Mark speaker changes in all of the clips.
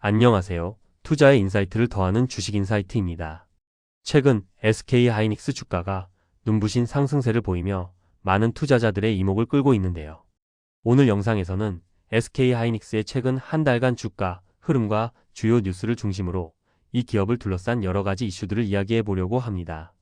Speaker 1: 안녕하세요. 투자의 인사이트를 더하는 주식 인사이트입니다. 최근 SK하이닉스 주가가 눈부신 상승세를 보이며 많은 투자자들의 이목을 끌고 있는데요. 오늘 영상에서는 SK하이닉스의 최근 한 달간 주가 흐름과 주요 뉴스를 중심으로 이 기업을 둘러싼 여러 가지 이슈들을 이야기해 보려고 합니다.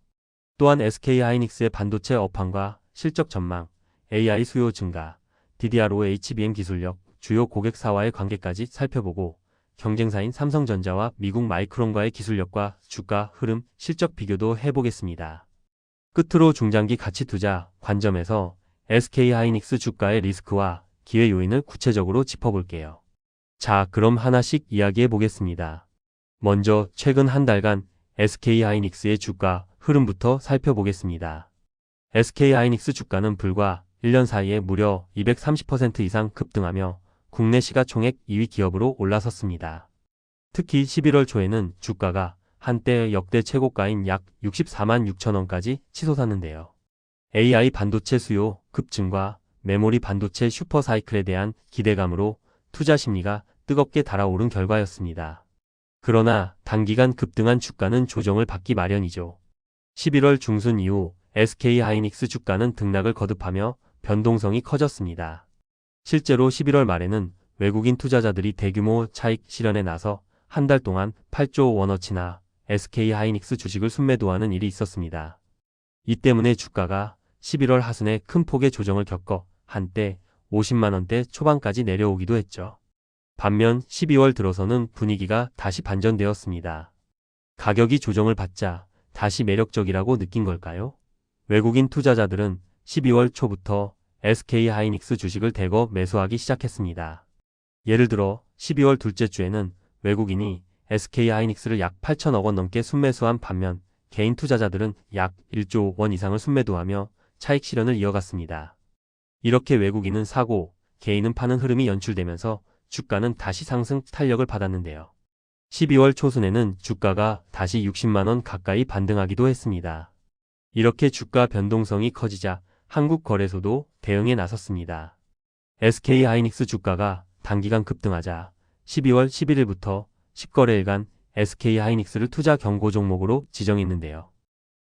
Speaker 1: 또한 SK하이닉스의 반도체 업황과 실적 전망, AI 수요 증가, DDR5 HBM 기술력, 주요 고객사와의 관계까지 살펴보고 경쟁사인 삼성전자와 미국 마이크론과의 기술력과 주가 흐름, 실적 비교도 해보겠습니다. 끝으로 중장기 가치 투자 관점에서 SK하이닉스 주가의 리스크와 기회 요인을 구체적으로 짚어볼게요. 자, 그럼 하나씩 이야기해 보겠습니다. 먼저 최근 한 달간 SK하이닉스의 주가 흐름부터 살펴보겠습니다. SK하이닉스 주가는 불과 1년 사이에 무려 230% 이상 급등하며 국내 시가총액 2위 기업으로 올라섰습니다. 특히 11월 초에는 주가가 한때 역대 최고가인 약 64만 6천 원까지 치솟았는데요. AI 반도체 수요 급증과 메모리 반도체 슈퍼사이클에 대한 기대감으로 투자 심리가 뜨겁게 달아오른 결과였습니다. 그러나 단기간 급등한 주가는 조정을 받기 마련이죠. 11월 중순 이후 SK하이닉스 주가는 등락을 거듭하며 변동성이 커졌습니다. 실제로 11월 말에는 외국인 투자자들이 대규모 차익 실현에 나서 한 달 동안 8조 원어치나 SK하이닉스 주식을 순매도하는 일이 있었습니다. 이 때문에 주가가 11월 하순에 큰 폭의 조정을 겪어 한때 50만 원대 초반까지 내려오기도 했죠. 반면 12월 들어서는 분위기가 다시 반전되었습니다. 가격이 조정을 받자 다시 매력적이라고 느낀 걸까요? 외국인 투자자들은 12월 초부터 SK하이닉스 주식을 대거 매수하기 시작했습니다. 예를 들어 12월 둘째 주에는 외국인이 SK하이닉스를 약 8천억 원 넘게 순매수한 반면 개인 투자자들은 약 1조 원 이상을 순매도하며 차익 실현을 이어갔습니다. 이렇게 외국인은 사고, 개인은 파는 흐름이 연출되면서 주가는 다시 상승 탄력을 받았는데요. 12월 초순에는 주가가 다시 60만 원 가까이 반등하기도 했습니다. 이렇게 주가 변동성이 커지자 한국거래소도 대응에 나섰습니다. SK하이닉스 주가가 단기간 급등하자 12월 11일부터 10거래일간 SK하이닉스를 투자 경고 종목으로 지정했는데요.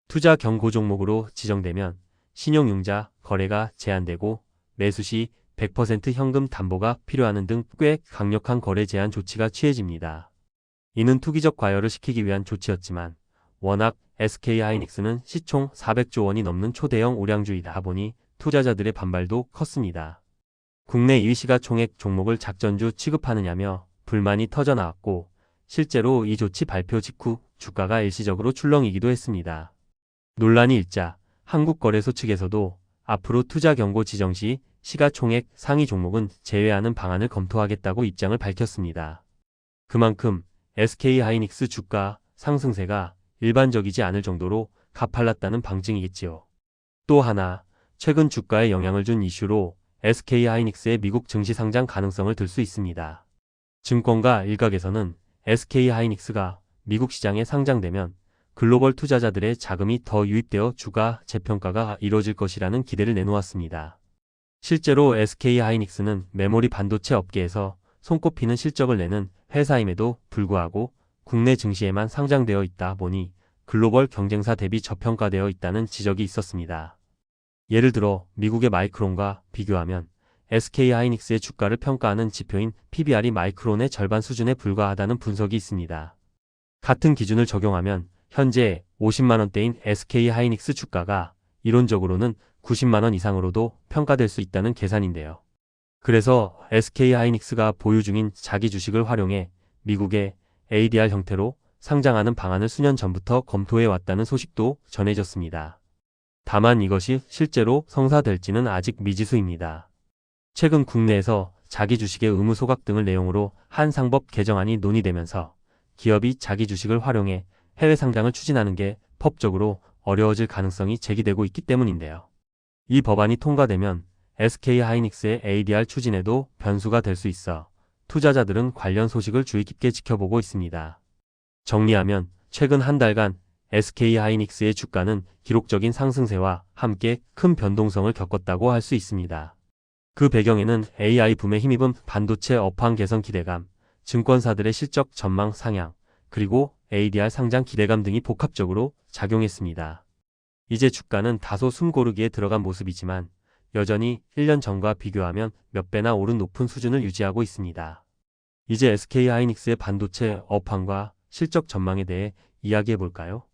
Speaker 1: 투자 경고 종목으로 지정되면 신용융자 거래가 제한되고 매수 시 100% 현금 담보가 필요하는 등 꽤 강력한 거래 제한 조치가 취해집니다. 이는 투기적 과열을 시키기 위한 조치였지만 워낙 SK하이닉스는 시총 400조 원이 넘는 초대형 우량주이다 보니 투자자들의 반발도 컸습니다. 국내 2위 시가총액 종목을 작전주 취급하느냐며 불만이 터져나왔고 실제로 이 조치 발표 직후 주가가 일시적으로 출렁이기도 했습니다. 논란이 일자 한국거래소 측에서도 앞으로 투자 경고 지정 시 시가총액 상위 종목은 제외하는 방안을 검토하겠다고 입장을 밝혔습니다. 그만큼 SK하이닉스 주가 상승세가 일반적이지 않을 정도로 가팔랐다는 방증이겠지요. 또 하나, 최근 주가에 영향을 준 이슈로 SK하이닉스의 미국 증시 상장 가능성을 들 수 있습니다. 증권가 일각에서는 SK하이닉스가 미국 시장에 상장되면 글로벌 투자자들의 자금이 더 유입되어 주가 재평가가 이뤄질 것이라는 기대를 내놓았습니다. 실제로 SK하이닉스는 메모리 반도체 업계에서 손꼽히는 실적을 내는 회사임에도 불구하고 국내 증시에만 상장되어 있다 보니 글로벌 경쟁사 대비 저평가되어 있다는 지적이 있었습니다. 예를 들어 미국의 마이크론과 비교하면 SK하이닉스의 주가를 평가하는 지표인 PBR이 마이크론의 절반 수준에 불과하다는 분석이 있습니다. 같은 기준을 적용하면 현재 50만 원대인 SK하이닉스 주가가 이론적으로는 90만 원 이상으로도 평가될 수 있다는 계산인데요. 그래서 SK하이닉스가 보유 중인 자기 주식을 활용해 미국의 ADR 형태로 상장하는 방안을 수년 전부터 검토해 왔다는 소식도 전해졌습니다. 다만 이것이 실제로 성사될지는 아직 미지수입니다. 최근 국내에서 자기 주식의 의무 소각 등을 내용으로 한 상법 개정안이 논의되면서 기업이 자기 주식을 활용해 해외 상장을 추진하는 게 법적으로 어려워질 가능성이 제기되고 있기 때문인데요. 이 법안이 통과되면 SK하이닉스의 ADR 추진에도 변수가 될 수 있어 투자자들은 관련 소식을 주의 깊게 지켜보고 있습니다. 정리하면 최근 한 달간 SK하이닉스의 주가는 기록적인 상승세와 함께 큰 변동성을 겪었다고 할 수 있습니다. 그 배경에는 AI 붐에 힘입은 반도체 업황 개선 기대감, 증권사들의 실적 전망 상향, 그리고 ADR 상장 기대감 등이 복합적으로 작용했습니다. 이제 주가는 다소 숨고르기에 들어간 모습이지만 여전히 1년 전과 비교하면 몇 배나 오른 높은 수준을 유지하고 있습니다. 이제 SK하이닉스의 반도체 업황과 실적 전망에 대해 이야기해 볼까요?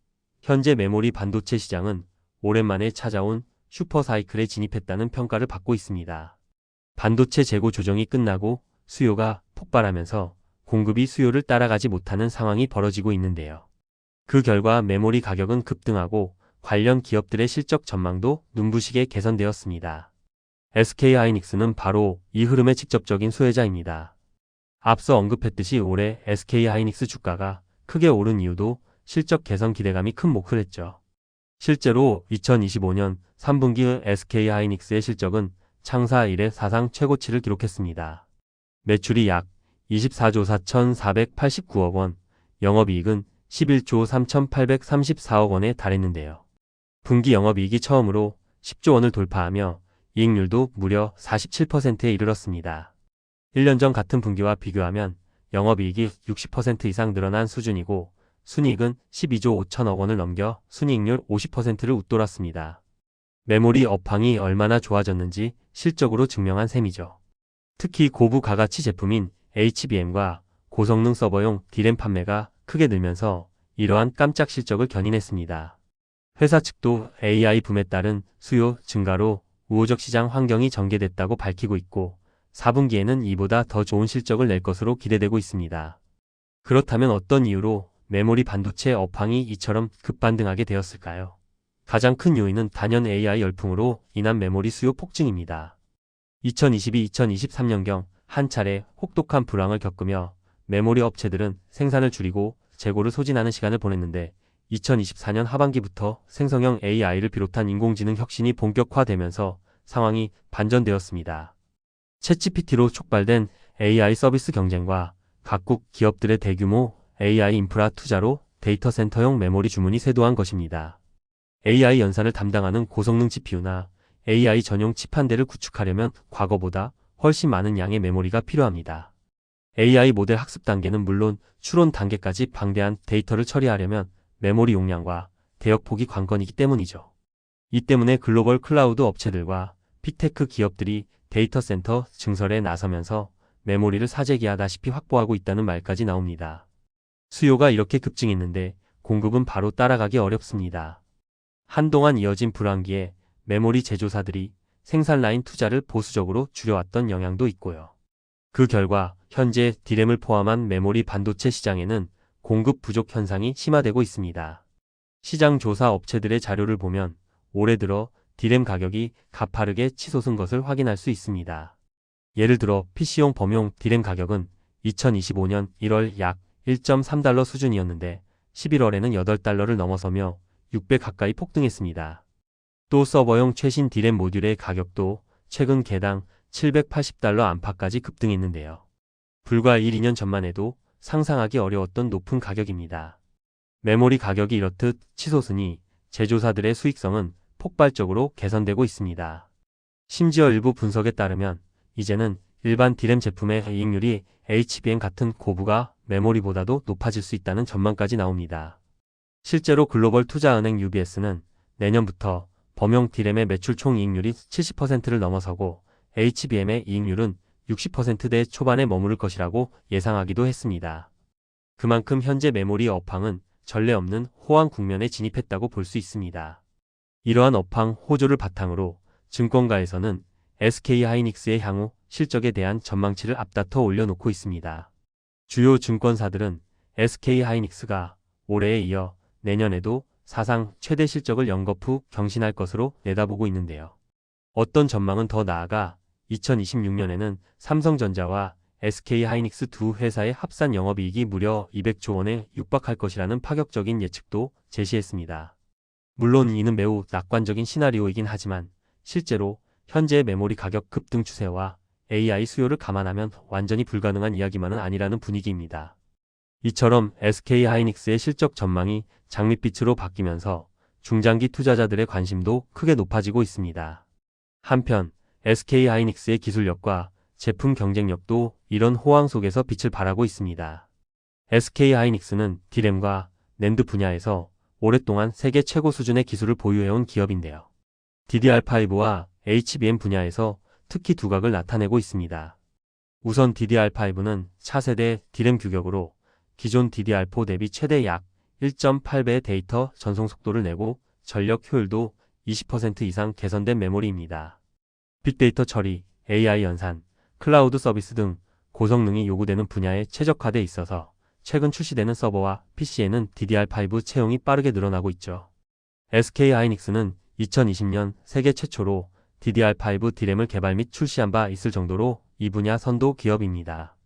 Speaker 1: 현재 메모리 반도체 시장은 오랜만에 찾아온 슈퍼사이클에 진입했다는 평가를 받고 있습니다. 반도체 재고 조정이 끝나고 수요가 폭발하면서 공급이 수요를 따라가지 못하는 상황이 벌어지고 있는데요. 그 결과 메모리 가격은 급등하고 관련 기업들의 실적 전망도 눈부시게 개선되었습니다. SK하이닉스는 바로 이 흐름의 직접적인 수혜자입니다. 앞서 언급했듯이 올해 SK하이닉스 주가가 크게 오른 이유도 실적 개선 기대감이 큰 몫을 했죠. 실제로 2025년 3분기 SK하이닉스의 실적은 창사 이래 사상 최고치를 기록했습니다. 매출이 약 24조 4,489억 원, 영업이익은 11조 3,834억 원에 달했는데요. 분기 영업이익이 처음으로 10조 원을 돌파하며 이익률도 무려 47%에 이르렀습니다. 1년 전 같은 분기와 비교하면 영업이익이 60% 이상 늘어난 수준이고 순이익은 12조 5천억 원을 넘겨 순이익률 50%를 웃돌았습니다. 메모리 업황이 얼마나 좋아졌는지 실적으로 증명한 셈이죠. 특히 고부 가가치 제품인 HBM과 고성능 서버용 D램 판매가 크게 늘면서 이러한 깜짝 실적을 견인했습니다. 회사 측도 AI 붐에 따른 수요 증가로 우호적 시장 환경이 전개됐다고 밝히고 있고 4분기에는 이보다 더 좋은 실적을 낼 것으로 기대되고 있습니다. 그렇다면 어떤 이유로 메모리 반도체 업황이 이처럼 급반등하게 되었을까요? 가장 큰 요인은 단연 AI 열풍으로 인한 메모리 수요 폭증입니다. 2022-2023년경 한 차례 혹독한 불황을 겪으며 메모리 업체들은 생산을 줄이고 재고를 소진하는 시간을 보냈는데 2024년 하반기부터 생성형 AI를 비롯한 인공지능 혁신이 본격화되면서 상황이 반전되었습니다. 챗GPT로 촉발된 AI 서비스 경쟁과 각국 기업들의 대규모 AI 인프라 투자로 데이터 센터용 메모리 주문이 쇄도한 것입니다. AI 연산을 담당하는 고성능 GPU나 AI 전용 칩 한 대를 구축하려면 과거보다 훨씬 많은 양의 메모리가 필요합니다. AI 모델 학습 단계는 물론 추론 단계까지 방대한 데이터를 처리하려면 메모리 용량과 대역폭이 관건이기 때문이죠. 이 때문에 글로벌 클라우드 업체들과 빅테크 기업들이 데이터 센터 증설에 나서면서 메모리를 사재기하다시피 확보하고 있다는 말까지 나옵니다. 수요가 이렇게 급증했는데 공급은 바로 따라가기 어렵습니다. 한동안 이어진 불황기에 메모리 제조사들이 생산 라인 투자를 보수적으로 줄여왔던 영향도 있고요. 그 결과 현재 D램을 포함한 메모리 반도체 시장에는 공급 부족 현상이 심화되고 있습니다. 시장 조사 업체들의 자료를 보면 올해 들어 D램 가격이 가파르게 치솟은 것을 확인할 수 있습니다. 예를 들어 PC용 범용 D램 가격은 2025년 1월 약 1.3달러 수준이었는데 11월에는 8달러를 넘어서며 6배 가까이 폭등했습니다. 또 서버용 최신 D램 모듈의 가격도 최근 개당 780달러 안팎까지 급등했는데요. 불과 1-2년 전만 해도 상상하기 어려웠던 높은 가격입니다. 메모리 가격이 이렇듯 치솟으니 제조사들의 수익성은 폭발적으로 개선되고 있습니다. 심지어 일부 분석에 따르면 이제는 일반 D램 제품의 이익률이 HBM 같은 고부가 메모리보다도 높아질 수 있다는 전망까지 나옵니다. 실제로 글로벌 투자은행 UBS는 내년부터 범용 D램의 매출 총이익률이 70%를 넘어서고 HBM의 이익률은 60%대 초반에 머무를 것이라고 예상하기도 했습니다. 그만큼 현재 메모리 업황은 전례 없는 호황 국면에 진입했다고 볼 수 있습니다. 이러한 업황 호조를 바탕으로 증권가에서는 SK하이닉스의 향후 실적에 대한 전망치를 앞다퉈 올려놓고 있습니다. 주요 증권사들은 SK하이닉스가 올해에 이어 내년에도 사상 최대 실적을 연거푸 경신할 것으로 내다보고 있는데요. 어떤 전망은 더 나아가 2026년에는 삼성전자와 SK하이닉스 두 회사의 합산 영업이익이 무려 200조 원에 육박할 것이라는 파격적인 예측도 제시했습니다. 물론 이는 매우 낙관적인 시나리오이긴 하지만 실제로 현재의 메모리 가격 급등 추세와 AI 수요를 감안하면 완전히 불가능한 이야기만은 아니라는 분위기입니다. 이처럼 SK하이닉스의 실적 전망이 장밋빛으로 바뀌면서 중장기 투자자들의 관심도 크게 높아지고 있습니다. 한편 SK하이닉스의 기술력과 제품 경쟁력도 이런 호황 속에서 빛을 발하고 있습니다. SK하이닉스는 D램과 낸드 분야에서 오랫동안 세계 최고 수준의 기술을 보유해온 기업인데요. DDR5와 HBM 분야에서 특히 두각을 나타내고 있습니다. 우선 DDR5는 차세대 D램 규격으로 기존 DDR4 대비 최대 약 1.8배의 데이터 전송 속도를 내고 전력 효율도 20% 이상 개선된 메모리입니다. 빅데이터 처리, AI 연산, 클라우드 서비스 등 고성능이 요구되는 분야에 최적화돼 있어서 최근 출시되는 서버와 PC에는 DDR5 채용이 빠르게 늘어나고 있죠. SK하이닉스는 2020년 세계 최초로 DDR5 D램을 개발 및 출시한 바 있을 정도로 이 분야 선도 기업입니다.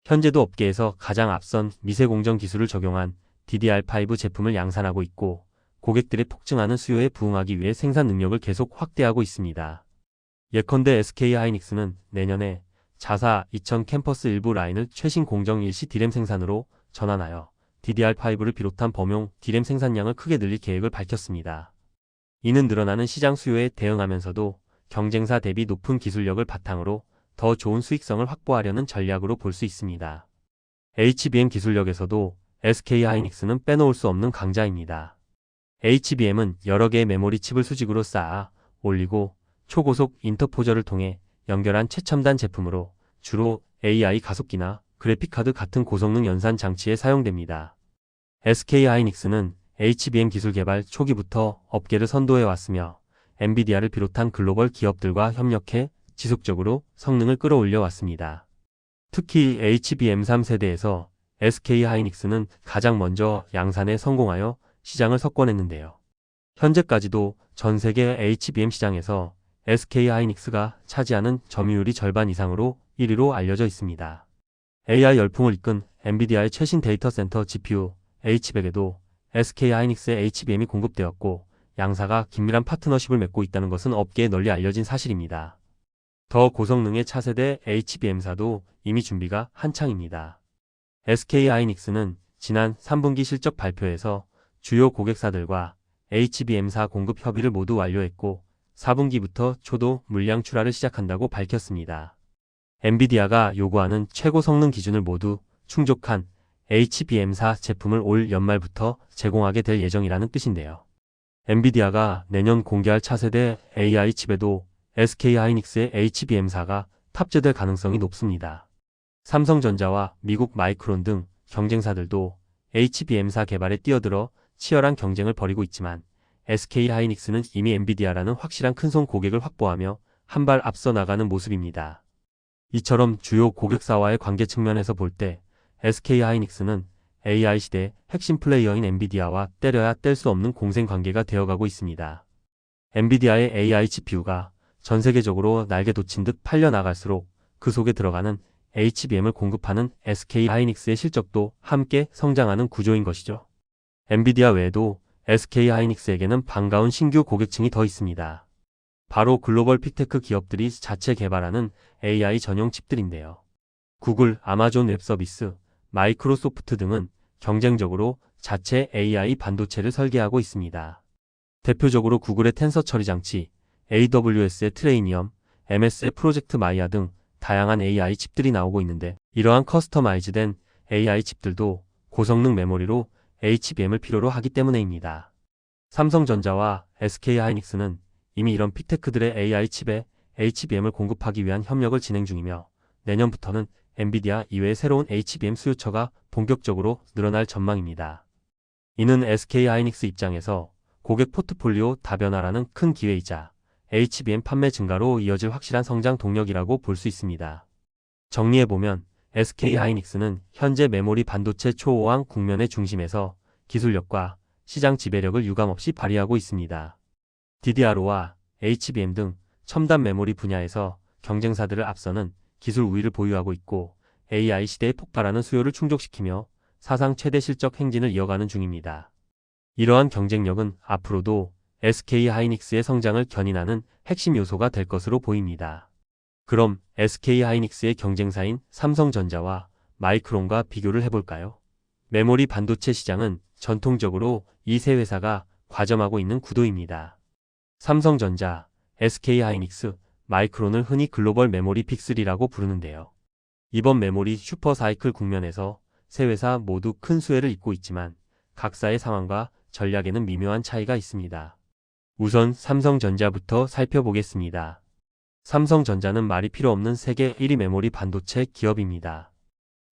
Speaker 1: 현재도 업계에서 가장 앞선 미세공정 기술을 적용한 DDR5 제품을 양산하고 있고 고객들의 폭증하는 수요에 부응하기 위해 생산 능력을 계속 확대하고 있습니다. 예컨대 SK하이닉스는 내년에 자사 2000 캠퍼스 일부 라인을 최신 공정 일시 D램 생산으로 전환하여 DDR5를 비롯한 범용 D램 생산량을 크게 늘릴 계획을 밝혔습니다. 이는 늘어나는 시장 수요에 대응하면서도 경쟁사 대비 높은 기술력을 바탕으로 더 좋은 수익성을 확보하려는 전략으로 볼 수 있습니다. HBM 기술력에서도 SK하이닉스는 빼놓을 수 없는 강자입니다. HBM은 여러 개의 메모리 칩을 수직으로 쌓아 올리고 초고속 인터포저를 통해 연결한 최첨단 제품으로 주로 AI 가속기나 그래픽카드 같은 고성능 연산 장치에 사용됩니다. SK하이닉스는 HBM 기술 개발 초기부터 업계를 선도해 왔으며 엔비디아를 비롯한 글로벌 기업들과 협력해 지속적으로 성능을 끌어올려 왔습니다. 특히 HBM3 세대에서 SK하이닉스는 가장 먼저 양산에 성공하여 시장을 석권했는데요. 현재까지도 전 세계 HBM 시장에서 SK하이닉스가 차지하는 점유율이 절반 이상으로 1위로 알려져 있습니다. AI 열풍을 이끈 엔비디아의 최신 데이터 센터 GPU H100에도 SK하이닉스의 HBM이 공급되었고 양사가 긴밀한 파트너십을 맺고 있다는 것은 업계에 널리 알려진 사실입니다. 더 고성능의 차세대 HBM사도 이미 준비가 한창입니다. SK하이닉스는 지난 3분기 실적 발표에서 주요 고객사들과 HBM사 공급 협의를 모두 완료했고 4분기부터 초도 물량 출하를 시작한다고 밝혔습니다. 엔비디아가 요구하는 최고 성능 기준을 모두 충족한 HBM사 제품을 올 연말부터 제공하게 될 예정이라는 뜻인데요. 엔비디아가 내년 공개할 차세대 AI 칩에도 SK하이닉스의 HBM사가 탑재될 가능성이 높습니다. 삼성전자와 미국 마이크론 등 경쟁사들도 HBM사 개발에 뛰어들어 치열한 경쟁을 벌이고 있지만 SK하이닉스는 이미 엔비디아라는 확실한 큰손 고객을 확보하며 한 발 앞서 나가는 모습입니다. 이처럼 주요 고객사와의 관계 측면에서 볼 때 SK하이닉스는 AI 시대의 핵심 플레이어인 엔비디아와 때려야 뗄 수 없는 공생 관계가 되어가고 있습니다. 엔비디아의 AI GPU가 전 세계적으로 날개 돋친 듯 팔려나갈수록 그 속에 들어가는 HBM을 공급하는 SK하이닉스의 실적도 함께 성장하는 구조인 것이죠. 엔비디아 외에도 SK하이닉스에게는 반가운 신규 고객층이 더 있습니다. 바로 글로벌 빅테크 기업들이 자체 개발하는 AI 전용 칩들인데요. 구글, 아마존 웹서비스, 마이크로소프트 등은 경쟁적으로 자체 AI 반도체를 설계하고 있습니다. 대표적으로 구글의 텐서 처리 장치, AWS의 트레이니엄, MS의 프로젝트 마이아 등 다양한 AI 칩들이 나오고 있는데 이러한 커스터마이즈된 AI 칩들도 고성능 메모리로 HBM을 필요로 하기 때문에입니다. 삼성전자와 SK하이닉스는 이미 이런 빅테크들의 AI 칩에 HBM을 공급하기 위한 협력을 진행 중이며 내년부터는 엔비디아 이외의 새로운 HBM 수요처가 본격적으로 늘어날 전망입니다. 이는 SK하이닉스 입장에서 고객 포트폴리오 다변화라는 큰 기회이자 HBM 판매 증가로 이어질 확실한 성장 동력이라고 볼 수 있습니다. 정리해보면 SK하이닉스는 현재 메모리 반도체 초호황 국면의 중심에서 기술력과 시장 지배력을 유감없이 발휘하고 있습니다. DDR5와 HBM 등 첨단 메모리 분야에서 경쟁사들을 앞서는 기술 우위를 보유하고 있고 AI 시대에 폭발하는 수요를 충족시키며 사상 최대 실적 행진을 이어가는 중입니다. 이러한 경쟁력은 앞으로도 SK하이닉스의 성장을 견인하는 핵심 요소가 될 것으로 보입니다. 그럼 SK하이닉스의 경쟁사인 삼성전자와 마이크론과 비교를 해볼까요? 메모리 반도체 시장은 전통적으로 이 세 회사가 과점하고 있는 구도입니다. 삼성전자, SK하이닉스, 마이크론을 흔히 글로벌 메모리 빅3라고 부르는데요. 이번 메모리 슈퍼사이클 국면에서 세 회사 모두 큰 수혜를 입고 있지만 각사의 상황과 전략에는 미묘한 차이가 있습니다. 우선 삼성전자부터 살펴보겠습니다. 삼성전자는 말이 필요 없는 세계 1위 메모리 반도체 기업입니다.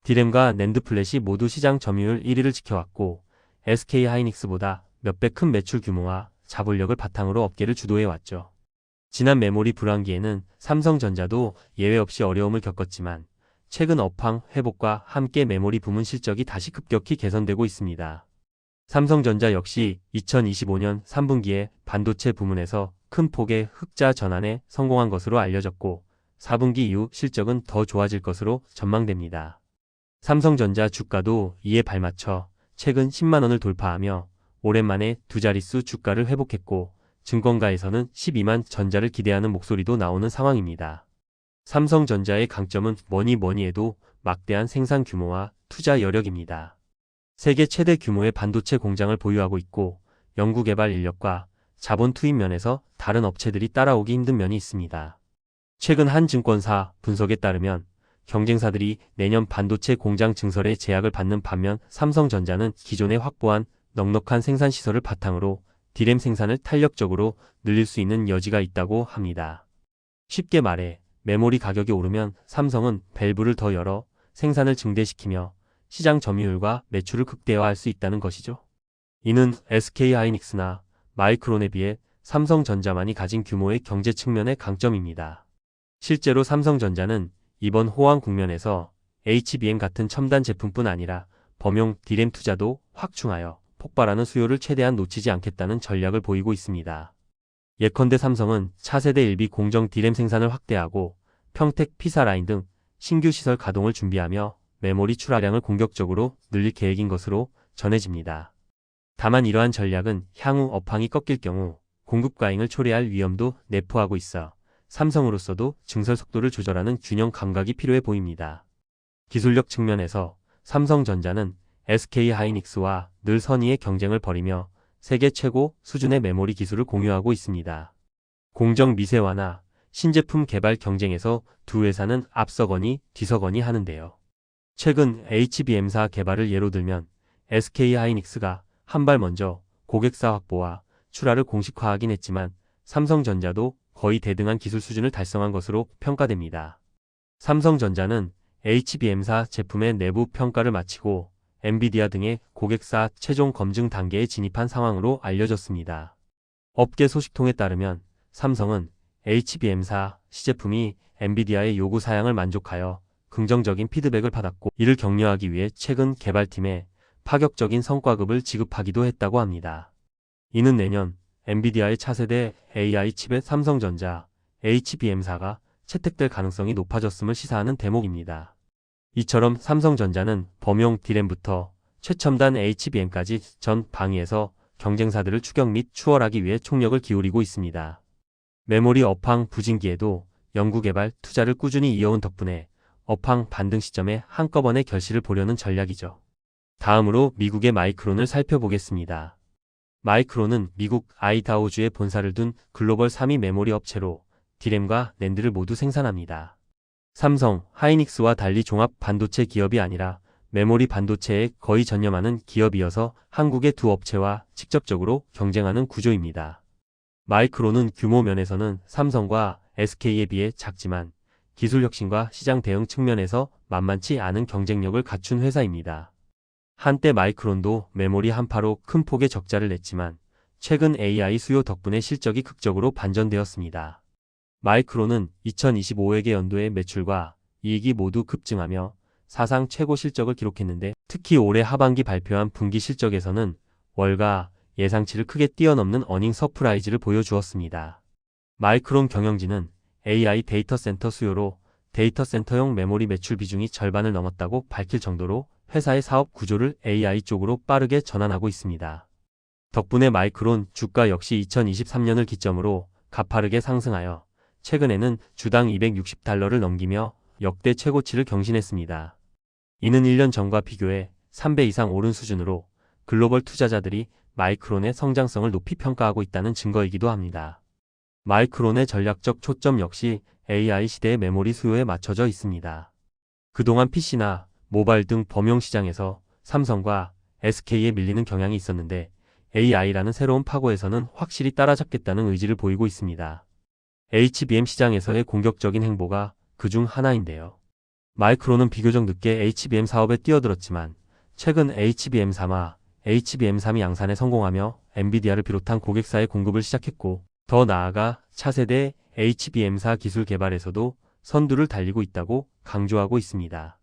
Speaker 1: 디램과 낸드 플랫이 모두 시장 점유율 1위를 지켜왔고 SK하이닉스보다 몇 배 큰 매출 규모와 자본력을 바탕으로 업계를 주도해왔죠. 지난 메모리 불황기에는 삼성전자도 예외 없이 어려움을 겪었지만 최근 업황 회복과 함께 메모리 부문 실적이 다시 급격히 개선되고 있습니다. 삼성전자 역시 2025년 3분기에 반도체 부문에서 큰 폭의 흑자 전환에 성공한 것으로 알려졌고 4분기 이후 실적은 더 좋아질 것으로 전망됩니다. 삼성전자 주가도 이에 발맞춰 최근 10만 원을 돌파하며 오랜만에 두 자릿수 주가를 회복했고 증권가에서는 12만 전자를 기대하는 목소리도 나오는 상황입니다. 삼성전자의 강점은 뭐니 해도 막대한 생산 규모와 투자 여력입니다. 세계 최대 규모의 반도체 공장을 보유하고 있고 연구개발 인력과 자본 투입 면에서 다른 업체들이 따라오기 힘든 면이 있습니다. 최근 한 증권사 분석에 따르면 경쟁사들이 내년 반도체 공장 증설에 제약을 받는 반면 삼성전자는 기존에 확보한 넉넉한 생산시설을 바탕으로 디램 생산을 탄력적으로 늘릴 수 있는 여지가 있다고 합니다. 쉽게 말해 메모리 가격이 오르면 삼성은 밸브를 더 열어 생산을 증대시키며 시장 점유율과 매출을 극대화할 수 있다는 것이죠. 이는 SK하이닉스나 마이크론에 비해 삼성전자만이 가진 규모의 경제 측면의 강점입니다. 실제로 삼성전자는 이번 호황 국면에서 HBM 같은 첨단 제품뿐 아니라 범용 디램 투자도 확충하여 폭발하는 수요를 최대한 놓치지 않겠다는 전략을 보이고 있습니다. 예컨대 삼성은 차세대 일비 공정 디램 생산을 확대하고 평택 P사 라인 등 신규 시설 가동을 준비하며 메모리 출하량을 공격적으로 늘릴 계획인 것으로 전해집니다. 다만 이러한 전략은 향후 업황이 꺾일 경우 공급 과잉을 초래할 위험도 내포하고 있어 삼성으로서도 증설 속도를 조절하는 균형 감각이 필요해 보입니다. 기술력 측면에서 삼성전자는 SK하이닉스와 늘 선의의 경쟁을 벌이며 세계 최고 수준의 메모리 기술을 공유하고 있습니다. 공정 미세화나 신제품 개발 경쟁에서 두 회사는 앞서거니 뒤서거니 하는데요. 최근 HBM사 개발을 예로 들면 SK하이닉스가 한 발 먼저 고객사 확보와 출하를 공식화하긴 했지만 삼성전자도 거의 대등한 기술 수준을 달성한 것으로 평가됩니다. 삼성전자는 HBM사 제품의 내부 평가를 마치고 엔비디아 등의 고객사 최종 검증 단계에 진입한 상황으로 알려졌습니다. 업계 소식통에 따르면 삼성은 HBM사 시제품이 엔비디아의 요구 사양을 만족하여 긍정적인 피드백을 받았고 이를 격려하기 위해 최근 개발팀에 파격적인 성과급을 지급하기도 했다고 합니다. 이는 내년 엔비디아의 차세대 AI 칩에 삼성전자, HBM사가 채택될 가능성이 높아졌음을 시사하는 대목입니다. 이처럼 삼성전자는 범용 디램부터 최첨단 HBM까지 전 방위에서 경쟁사들을 추격 및 추월하기 위해 총력을 기울이고 있습니다. 메모리 업황 부진기에도 연구개발 투자를 꾸준히 이어온 덕분에 업황 반등 시점에 한꺼번에 결실을 보려는 전략이죠. 다음으로 미국의 마이크론을 살펴보겠습니다. 마이크론은 미국 아이다호주에 본사를 둔 글로벌 3위 메모리 업체로 디램과 낸드를 모두 생산합니다. 삼성, 하이닉스와 달리 종합 반도체 기업이 아니라 메모리 반도체에 거의 전념하는 기업이어서 한국의 두 업체와 직접적으로 경쟁하는 구조입니다. 마이크론은 규모 면에서는 삼성과 SK에 비해 작지만 기술 혁신과 시장 대응 측면에서 만만치 않은 경쟁력을 갖춘 회사입니다. 한때 마이크론도 메모리 한파로 큰 폭의 적자를 냈지만 최근 AI 수요 덕분에 실적이 극적으로 반전되었습니다. 마이크론은 2025회계 연도의 매출과 이익이 모두 급증하며 사상 최고 실적을 기록했는데 특히 올해 하반기 발표한 분기 실적에서는 월가 예상치를 크게 뛰어넘는 어닝 서프라이즈를 보여주었습니다. 마이크론 경영진은 AI 데이터 센터 수요로 데이터 센터용 메모리 매출 비중이 절반을 넘었다고 밝힐 정도로 회사의 사업 구조를 AI 쪽으로 빠르게 전환하고 있습니다. 덕분에 마이크론 주가 역시 2023년을 기점으로 가파르게 상승하여 최근에는 주당 $260를 넘기며 역대 최고치를 경신했습니다. 이는 1년 전과 비교해 3배 이상 오른 수준으로 글로벌 투자자들이 마이크론의 성장성을 높이 평가하고 있다는 증거이기도 합니다. 마이크론의 전략적 초점 역시 AI 시대의 메모리 수요에 맞춰져 있습니다. 그동안 PC나 모바일 등 범용 시장에서 삼성과 SK에 밀리는 경향이 있었는데 AI라는 새로운 파고에서는 확실히 따라잡겠다는 의지를 보이고 있습니다. HBM 시장에서의 공격적인 행보가 그중 하나인데요. 마이크론은 비교적 늦게 HBM 사업에 뛰어들었지만 최근 HBM3와 HBM3이 양산에 성공하며 엔비디아를 비롯한 고객사의 공급을 시작했고 더 나아가 차세대 HBM4 기술 개발에서도 선두를 달리고 있다고 강조하고 있습니다.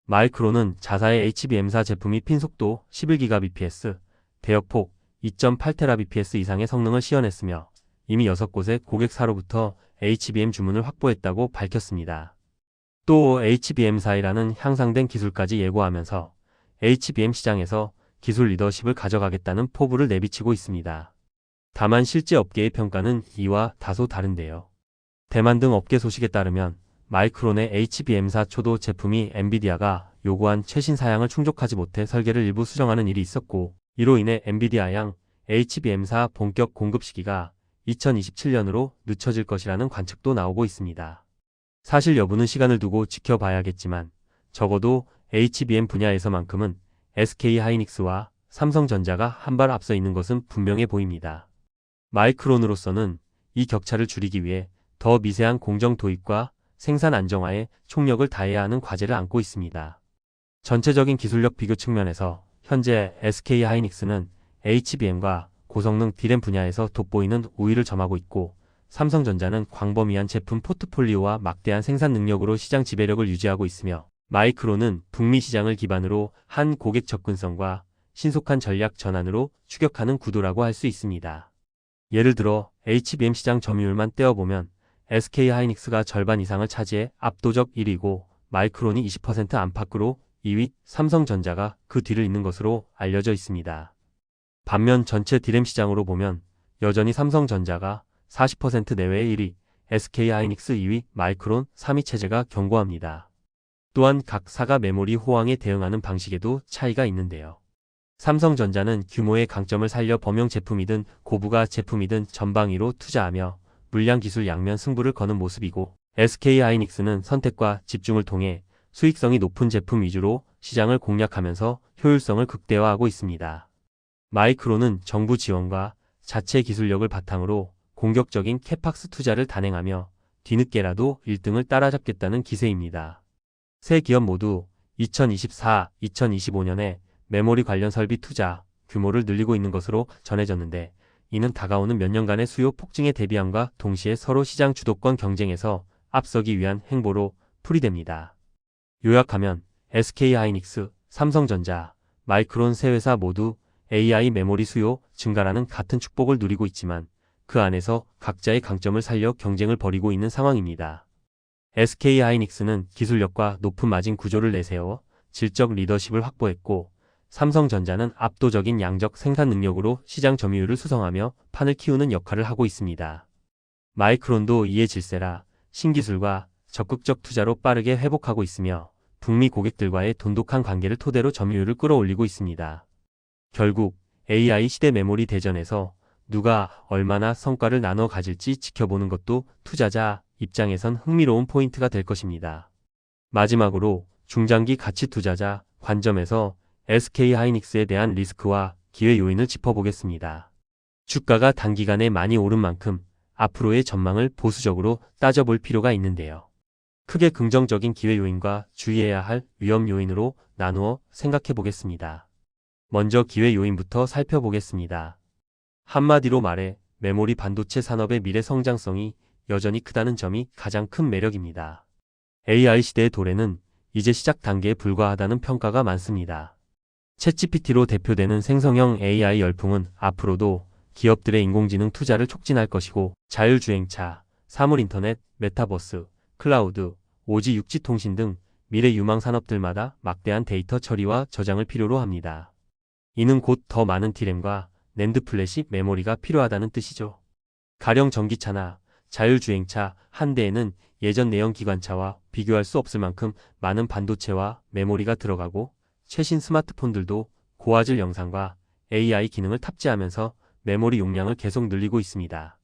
Speaker 1: 마이크론은 자사의 HBM4 제품이 핀속도 11GBps, 대역폭 2.8TBps 이상의 성능을 시연했으며 이미 6곳의 고객사로부터 HBM 주문을 확보했다고 밝혔습니다. 또 HBM4이라는 향상된 기술까지 예고하면서 HBM 시장에서 기술 리더십을 가져가겠다는 포부를 내비치고 있습니다. 다만 실제 업계의 평가는 이와 다소 다른데요. 대만 등 업계 소식에 따르면 마이크론의 HBM4 초도 제품이 엔비디아가 요구한 최신 사양을 충족하지 못해 설계를 일부 수정하는 일이 있었고 이로 인해 엔비디아양 HBM4 본격 공급 시기가 2027년으로 늦춰질 것이라는 관측도 나오고 있습니다. 사실 여부는 시간을 두고 지켜봐야겠지만 적어도 HBM 분야에서만큼은 SK하이닉스와 삼성전자가 한 발 앞서 있는 것은 분명해 보입니다. 마이크론으로서는 이 격차를 줄이기 위해 더 미세한 공정 도입과 생산 안정화에 총력을 다해야 하는 과제를 안고 있습니다. 전체적인 기술력 비교 측면에서 현재 SK하이닉스는 HBM과 고성능 D램 분야에서 돋보이는 우위를 점하고 있고 삼성전자는 광범위한 제품 포트폴리오와 막대한 생산 능력으로 시장 지배력을 유지하고 있으며 마이크론은 북미 시장을 기반으로 한 고객 접근성과 신속한 전략 전환으로 추격하는 구도라고 할 수 있습니다. 예를 들어 HBM 시장 점유율만 떼어보면 SK하이닉스가 절반 이상을 차지해 압도적 1위고 마이크론이 20% 안팎으로 2위, 삼성전자가 그 뒤를 잇는 것으로 알려져 있습니다. 반면 전체 D램 시장으로 보면 여전히 삼성전자가 40% 내외의 1위, SK하이닉스 2위, 마이크론 3위 체제가 견고합니다. 또한 각 사가 메모리 호황에 대응하는 방식에도 차이가 있는데요. 삼성전자는 규모의 강점을 살려 범용 제품이든 고부가 제품이든 전방위로 투자하며 물량 기술 양면 승부를 거는 모습이고 SK하이닉스는 선택과 집중을 통해 수익성이 높은 제품 위주로 시장을 공략하면서 효율성을 극대화하고 있습니다. 마이크론은 정부 지원과 자체 기술력을 바탕으로 공격적인 캐팍스 투자를 단행하며 뒤늦게라도 1등을 따라잡겠다는 기세입니다. 세 기업 모두 2024, 2025년에 메모리 관련 설비 투자 규모를 늘리고 있는 것으로 전해졌는데 이는 다가오는 몇 년간의 수요 폭증에 대비함과 동시에 서로 시장 주도권 경쟁에서 앞서기 위한 행보로 풀이됩니다. 요약하면 SK하이닉스, 삼성전자, 마이크론 세 회사 모두 AI 메모리 수요 증가라는 같은 축복을 누리고 있지만 그 안에서 각자의 강점을 살려 경쟁을 벌이고 있는 상황입니다. SK하이닉스는 기술력과 높은 마진 구조를 내세워 질적 리더십을 확보했고 삼성전자는 압도적인 양적 생산 능력으로 시장 점유율을 수성하며 판을 키우는 역할을 하고 있습니다. 마이크론도 이에 질세라 신기술과 적극적 투자로 빠르게 회복하고 있으며 북미 고객들과의 돈독한 관계를 토대로 점유율을 끌어올리고 있습니다. 결국 AI 시대 메모리 대전에서 누가 얼마나 성과를 나눠 가질지 지켜보는 것도 투자자 입장에선 흥미로운 포인트가 될 것입니다. 마지막으로 중장기 가치 투자자 관점에서 SK하이닉스에 대한 리스크와 기회 요인을 짚어보겠습니다. 주가가 단기간에 많이 오른 만큼 앞으로의 전망을 보수적으로 따져볼 필요가 있는데요. 크게 긍정적인 기회 요인과 주의해야 할 위험 요인으로 나누어 생각해 보겠습니다. 먼저 기회 요인부터 살펴보겠습니다. 한마디로 말해 메모리 반도체 산업의 미래 성장성이 여전히 크다는 점이 가장 큰 매력입니다. AI 시대의 도래는 이제 시작 단계에 불과하다는 평가가 많습니다. 챗GPT로 대표되는 생성형 AI 열풍은 앞으로도 기업들의 인공지능 투자를 촉진할 것이고 자율주행차, 사물인터넷, 메타버스, 클라우드, 오지 육지 통신 등 미래 유망 산업들마다 막대한 데이터 처리와 저장을 필요로 합니다. 이는 곧 더 많은 D램과 낸드 플래시 메모리가 필요하다는 뜻이죠. 가령 전기차나 자율주행차 한 대에는 예전 내연 기관차와 비교할 수 없을 만큼 많은 반도체와 메모리가 들어가고 최신 스마트폰들도 고화질 영상과 AI 기능을 탑재하면서 메모리 용량을 계속 늘리고 있습니다.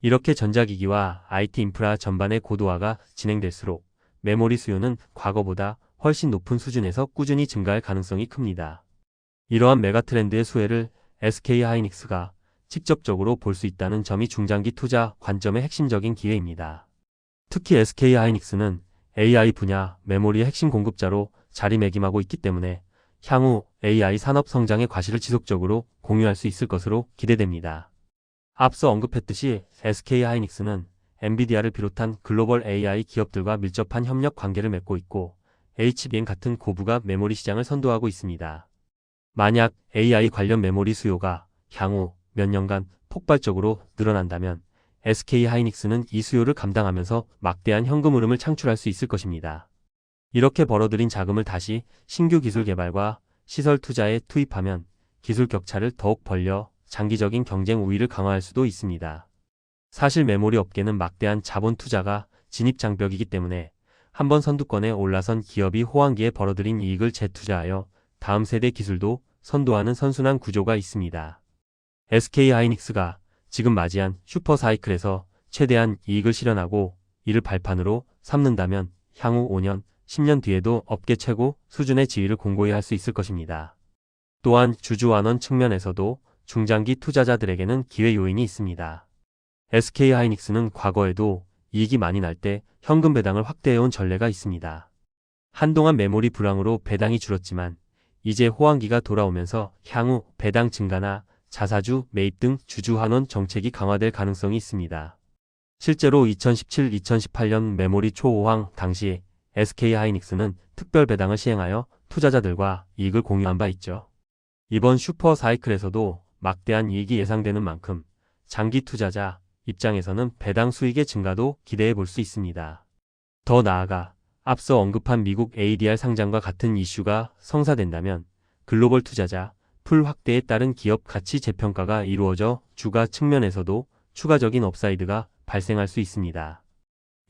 Speaker 1: 이렇게 전자기기와 IT 인프라 전반의 고도화가 진행될수록 메모리 수요는 과거보다 훨씬 높은 수준에서 꾸준히 증가할 가능성이 큽니다. 이러한 메가트렌드의 수혜를 SK하이닉스가 직접적으로 볼 수 있다는 점이 중장기 투자 관점의 핵심적인 기회입니다. 특히 SK하이닉스는 AI 분야 메모리의 핵심 공급자로 자리매김하고 있기 때문에 향후 AI 산업 성장의 과실을 지속적으로 공유할 수 있을 것으로 기대됩니다. 앞서 언급했듯이 SK하이닉스는 엔비디아를 비롯한 글로벌 AI 기업들과 밀접한 협력 관계를 맺고 있고 HBM 같은 고부가 메모리 시장을 선도하고 있습니다. 만약 AI 관련 메모리 수요가 향후 몇 년간 폭발적으로 늘어난다면 SK하이닉스는 이 수요를 감당하면서 막대한 현금 흐름을 창출할 수 있을 것입니다. 이렇게 벌어들인 자금을 다시 신규 기술 개발과 시설 투자에 투입하면 기술 격차를 더욱 벌려 장기적인 경쟁 우위를 강화할 수도 있습니다. 사실 메모리 업계는 막대한 자본 투자가 진입 장벽이기 때문에 한번 선두권에 올라선 기업이 호황기에 벌어들인 이익을 재투자하여 다음 세대 기술도 선도하는 선순환 구조가 있습니다. SK하이닉스가 지금 맞이한 슈퍼사이클에서 최대한 이익을 실현하고 이를 발판으로 삼는다면 향후 5년, 10년 뒤에도 업계 최고 수준의 지위를 공고히 할 수 있을 것입니다. 또한 주주환원 측면에서도 중장기 투자자들에게는 기회 요인이 있습니다. SK하이닉스는 과거에도 이익이 많이 날 때 현금 배당을 확대해온 전례가 있습니다. 한동안 메모리 불황으로 배당이 줄었지만 이제 호황기가 돌아오면서 향후 배당 증가나 자사주 매입 등 주주환원 정책이 강화될 가능성이 있습니다. 실제로 2017-2018년 메모리 초호황 당시 SK하이닉스는 특별 배당을 시행하여 투자자들과 이익을 공유한 바 있죠. 이번 슈퍼 사이클에서도 막대한 이익이 예상되는 만큼 장기 투자자 입장에서는 배당 수익의 증가도 기대해 볼 수 있습니다. 더 나아가 앞서 언급한 미국 ADR 상장과 같은 이슈가 성사된다면 글로벌 투자자 풀 확대에 따른 기업 가치 재평가가 이루어져 주가 측면에서도 추가적인 업사이드가 발생할 수 있습니다.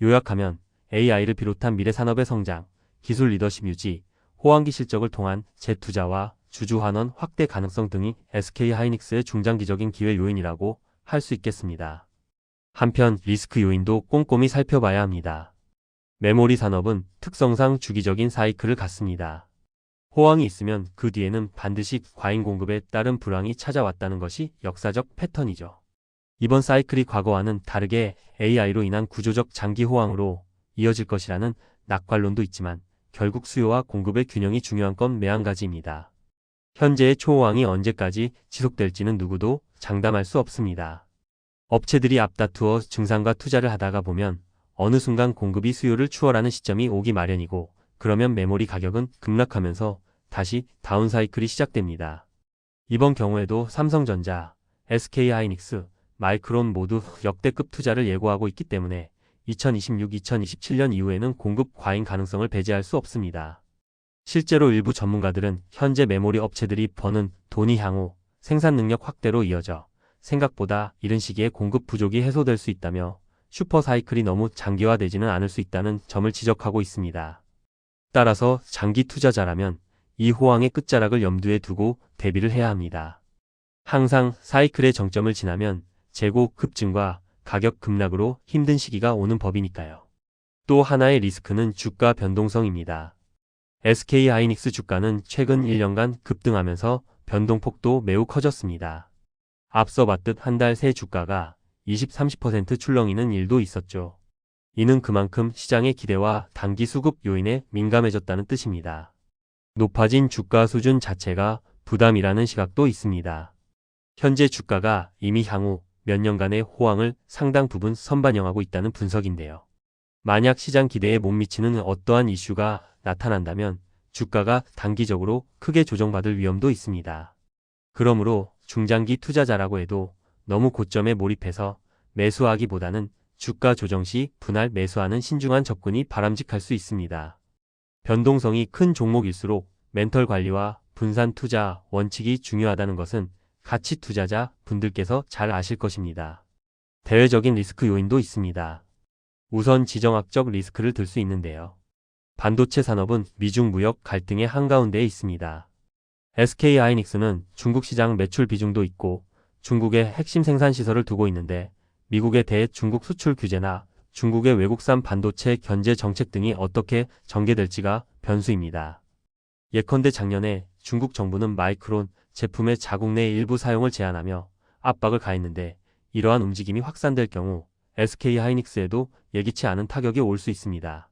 Speaker 1: 요약하면 AI를 비롯한 미래 산업의 성장, 기술 리더십 유지, 호황기 실적을 통한 재투자와 주주환원 확대 가능성 등이 SK하이닉스의 중장기적인 기회 요인이라고 할 수 있겠습니다. 한편 리스크 요인도 꼼꼼히 살펴봐야 합니다. 메모리 산업은 특성상 주기적인 사이클을 갖습니다. 호황이 있으면 그 뒤에는 반드시 과잉 공급에 따른 불황이 찾아왔다는 것이 역사적 패턴이죠. 이번 사이클이 과거와는 다르게 AI로 인한 구조적 장기 호황으로 이어질 것이라는 낙관론도 있지만 결국 수요와 공급의 균형이 중요한 건 매한가지입니다. 현재의 초호황이 언제까지 지속될지는 누구도 장담할 수 없습니다. 업체들이 앞다투어 증산과 투자를 하다가 보면 어느 순간 공급이 수요를 추월하는 시점이 오기 마련이고 그러면 메모리 가격은 급락하면서 다시 다운사이클이 시작됩니다. 이번 경우에도 삼성전자, SK하이닉스, 마이크론 모두 역대급 투자를 예고하고 있기 때문에 2026-2027년 이후에는 공급 과잉 가능성을 배제할 수 없습니다. 실제로 일부 전문가들은 현재 메모리 업체들이 버는 돈이 향후 생산 능력 확대로 이어져 생각보다 이른 시기에 공급 부족이 해소될 수 있다며 슈퍼사이클이 너무 장기화되지는 않을 수 있다는 점을 지적하고 있습니다. 따라서 장기 투자자라면 이 호황의 끝자락을 염두에 두고 대비를 해야 합니다. 항상 사이클의 정점을 지나면 재고 급증과 가격 급락으로 힘든 시기가 오는 법이니까요. 또 하나의 리스크는 주가 변동성입니다. SK하이닉스 주가는 최근 1년간 급등하면서 변동폭도 매우 커졌습니다. 앞서 봤듯 한 달 새 주가가 20-30% 출렁이는 일도 있었죠. 이는 그만큼 시장의 기대와 단기 수급 요인에 민감해졌다는 뜻입니다. 높아진 주가 수준 자체가 부담이라는 시각도 있습니다. 현재 주가가 이미 향후 몇 년간의 호황을 상당 부분 선반영하고 있다는 분석인데요. 만약 시장 기대에 못 미치는 어떠한 이슈가 나타난다면 주가가 단기적으로 크게 조정받을 위험도 있습니다. 그러므로 중장기 투자자라고 해도 너무 고점에 몰입해서 매수하기보다는 주가 조정 시 분할 매수하는 신중한 접근이 바람직할 수 있습니다. 변동성이 큰 종목일수록 멘털 관리와 분산 투자 원칙이 중요하다는 것은 가치 투자자 분들께서 잘 아실 것입니다. 대외적인 리스크 요인도 있습니다. 우선 지정학적 리스크를 들 수 있는데요. 반도체 산업은 미중 무역 갈등의 한가운데에 있습니다. SK하이닉스는 중국 시장 매출 비중도 있고 중국에 핵심 생산 시설을 두고 있는데 미국에 대해 중국 수출 규제나 중국의 외국산 반도체 견제 정책 등이 어떻게 전개될지가 변수입니다. 예컨대 작년에 중국 정부는 마이크론 제품의 자국 내 일부 사용을 제한하며 압박을 가했는데 이러한 움직임이 확산될 경우 SK하이닉스에도 예기치 않은 타격이 올 수 있습니다.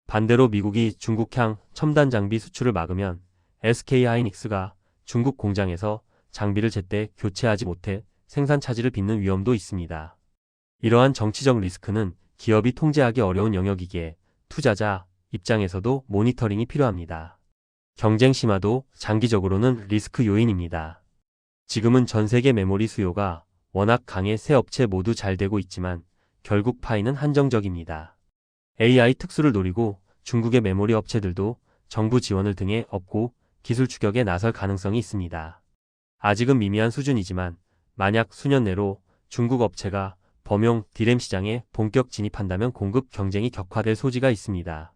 Speaker 1: 반대로 미국이 중국향 첨단 장비 수출을 막으면 SK하이닉스가 중국 공장에서 장비를 제때 교체하지 못해 생산 차질을 빚는 위험도 있습니다. 이러한 정치적 리스크는 기업이 통제하기 어려운 영역이기에 투자자 입장에서도 모니터링이 필요합니다. 경쟁 심화도 장기적으로는 리스크 요인입니다. 지금은 전 세계 메모리 수요가 워낙 강해 새 업체 모두 잘 되고 있지만 결국 파이는 한정적입니다. AI 특수를 노리고 중국의 메모리 업체들도 정부 지원을 등에 업고 기술 추격에 나설 가능성이 있습니다. 아직은 미미한 수준이지만 만약 수년 내로 중국 업체가 범용 D램 시장에 본격 진입한다면 공급 경쟁이 격화될 소지가 있습니다.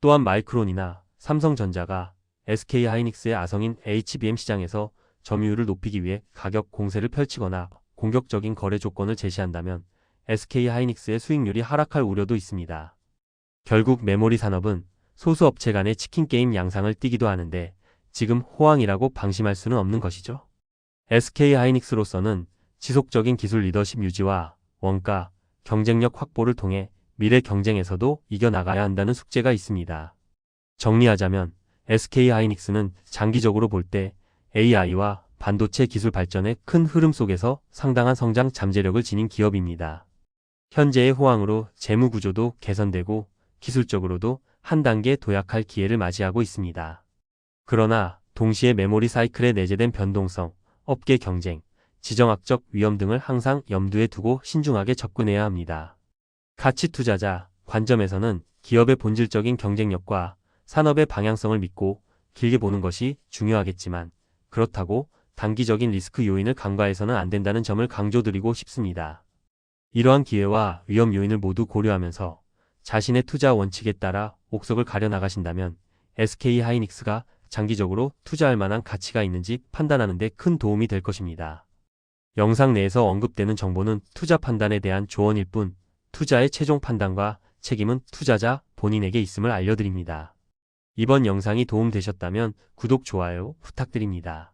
Speaker 1: 또한 마이크론이나 삼성전자가 SK하이닉스의 아성인 HBM 시장에서 점유율을 높이기 위해 가격 공세를 펼치거나 공격적인 거래 조건을 제시한다면 SK하이닉스의 수익률이 하락할 우려도 있습니다. 결국 메모리 산업은 소수 업체 간의 치킨 게임 양상을 띠기도 하는데 지금 호황이라고 방심할 수는 없는 것이죠. SK하이닉스로서는 지속적인 기술 리더십 유지와 원가, 경쟁력 확보를 통해 미래 경쟁에서도 이겨나가야 한다는 숙제가 있습니다. 정리하자면 SK하이닉스는 장기적으로 볼 때 AI와 반도체 기술 발전의 큰 흐름 속에서 상당한 성장 잠재력을 지닌 기업입니다. 현재의 호황으로 재무 구조도 개선되고 기술적으로도 한 단계 도약할 기회를 맞이하고 있습니다. 그러나 동시에 메모리 사이클에 내재된 변동성, 업계 경쟁, 지정학적 위험 등을 항상 염두에 두고 신중하게 접근해야 합니다. 가치 투자자 관점에서는 기업의 본질적인 경쟁력과 산업의 방향성을 믿고 길게 보는 것이 중요하겠지만 그렇다고 단기적인 리스크 요인을 간과해서는 안 된다는 점을 강조드리고 싶습니다. 이러한 기회와 위험 요인을 모두 고려하면서 자신의 투자 원칙에 따라 옥석을 가려나가신다면 SK하이닉스가 장기적으로 투자할 만한 가치가 있는지 판단하는 데 큰 도움이 될 것입니다. 영상 내에서 언급되는 정보는 투자 판단에 대한 조언일 뿐 투자의 최종 판단과 책임은 투자자 본인에게 있음을 알려드립니다. 이번 영상이 도움되셨다면 구독, 좋아요 부탁드립니다.